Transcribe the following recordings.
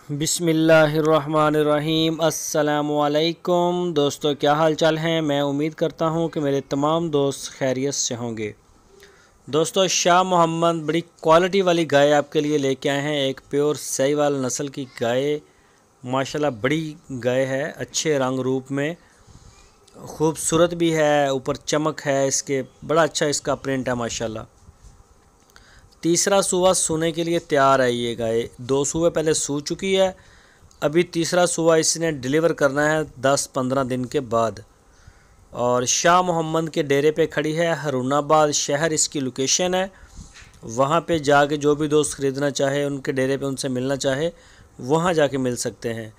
बिस्मिल्लाहिर्रहमानिर्रहीम। अस्सलामुअलैकुम दोस्तों, क्या हाल चाल हैं। मैं उम्मीद करता हूं कि मेरे तमाम दोस्त खैरियत से होंगे। दोस्तों, शाह मोहम्मद बड़ी क्वालिटी वाली गाय आपके लिए लेके आए हैं। एक प्योर साहिवाल नस्ल की गाय, माशाल्लाह बड़ी गाय है, अच्छे रंग रूप में, खूबसूरत भी है, ऊपर चमक है इसके, बड़ा अच्छा इसका प्रिंट है माशाल्लाह। तीसरा सूआ सूने के लिए तैयार है ये गाय। 2 सूए पहले सू चुकी है, अभी तीसरा सूआ इसने डिलीवर करना है 10-15 दिन के बाद। और शाह मोहम्मद के डेरे पे खड़ी है, हरूनाबाद शहर इसकी लोकेशन है। वहाँ पे जाके जो भी दोस्त ख़रीदना चाहे, उनके डेरे पे उनसे मिलना चाहे, वहाँ जाके मिल सकते हैं।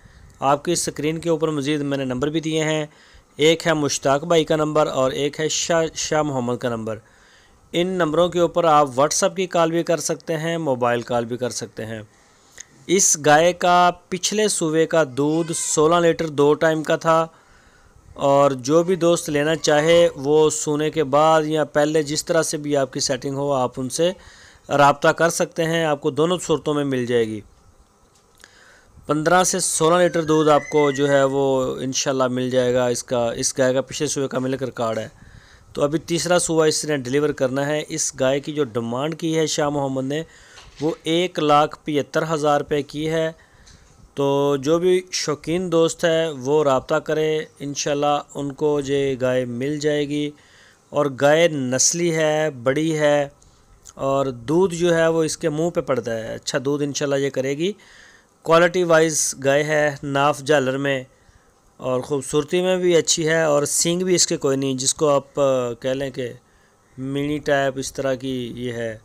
आपकी स्क्रीन के ऊपर मज़ीद मैंने नंबर भी दिए हैं। एक है मुश्ताक भाई का नंबर और एक है शाह मोहम्मद का नंबर। इन नंबरों के ऊपर आप व्हाट्सएप की कॉल भी कर सकते हैं, मोबाइल कॉल भी कर सकते हैं। इस गाय का पिछले सूबे का दूध 16 लीटर 2 टाइम का था। और जो भी दोस्त लेना चाहे वो सूने के बाद या पहले, जिस तरह से भी आपकी सेटिंग हो, आप उनसे रब्ता कर सकते हैं। आपको दोनों सूरतों में मिल जाएगी। 15 से 16 लीटर दूध आपको जो है वो इंशाल्लाह मिल जाएगा। इस गाय का पिछले सूबे का मिलकर कार्ड है। तो अभी तीसरा सूबा इसने डिलीवर करना है। इस गाय की जो डिमांड की है शाह मोहम्मद ने, वो 1,75,000 रुपये की है। तो जो भी शौकीन दोस्त है वो रब्ता करे, इंशाल्लाह उनको ये गाय मिल जाएगी। और गाय नस्ली है, बड़ी है, और दूध जो है वो इसके मुंह पे पड़ता है। अच्छा दूध इंशाल्लाह ये करेगी। क्वालिटी वाइज गाय है, नाफ झालर में, और ख़ूबसूरती में भी अच्छी है। और सींग भी इसके कोई नहीं, जिसको आप कह लें कि मिनी टाइप इस तरह की ये है,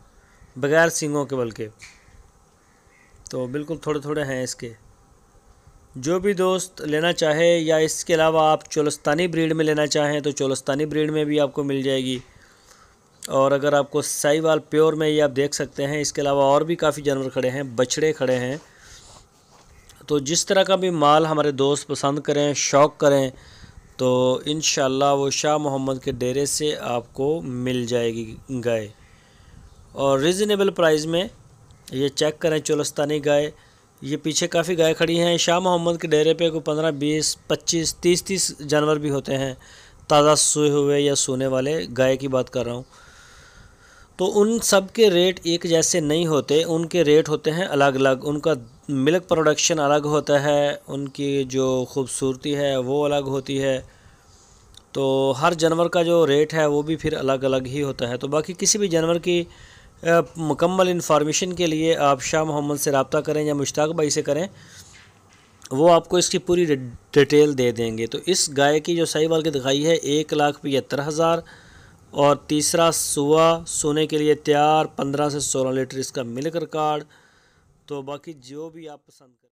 बग़ैर सींगों के, बल्कि तो बिल्कुल थोड़े थोड़े हैं इसके। जो भी दोस्त लेना चाहे, या इसके अलावा आप चोलस्तानी ब्रीड में लेना चाहें तो चोलस्तानी ब्रीड में भी आपको मिल जाएगी। और अगर आपको साहिवाल प्योर में, ये आप देख सकते हैं। इसके अलावा और भी काफ़ी जानवर खड़े हैं, बछड़े खड़े हैं। तो जिस तरह का भी माल हमारे दोस्त पसंद करें, शौक़ करें, तो इंशाल्लाह वो शाह मोहम्मद के डेरे से आपको मिल जाएगी गाय, और रिजनेबल प्राइस में। ये चेक करें चोलस्तानी गाय। ये पीछे काफ़ी गाय खड़ी हैं। शाह मोहम्मद के डेरे पे कोई 15, 20, 25, 30 जानवर भी होते हैं, ताज़ा सूए हुए या सोने वाले, गाय की बात कर रहा हूँ। तो उन सब के रेट एक जैसे नहीं होते, उनके रेट होते हैं अलग अलग। उनका मिल्क प्रोडक्शन अलग होता है, उनकी जो खूबसूरती है वो अलग होती है। तो हर जानवर का जो रेट है वो भी फिर अलग अलग ही होता है। तो बाकी किसी भी जानवर की मुकम्मल इन्फॉर्मेशन के लिए आप शाह मोहम्मद से रब्ता करें या मुश्ताक भाई से करें, वो आपको इसकी पूरी डिटेल दे देंगे। तो इस गाय की जो साहिवाल की दिखाई है 1,75,000, और तीसरा सूआ सोने के लिए तैयार, 15 से 16 लीटर इसका मिल्क रिकॉर्ड। तो बाकी जो भी आप पसंद करें।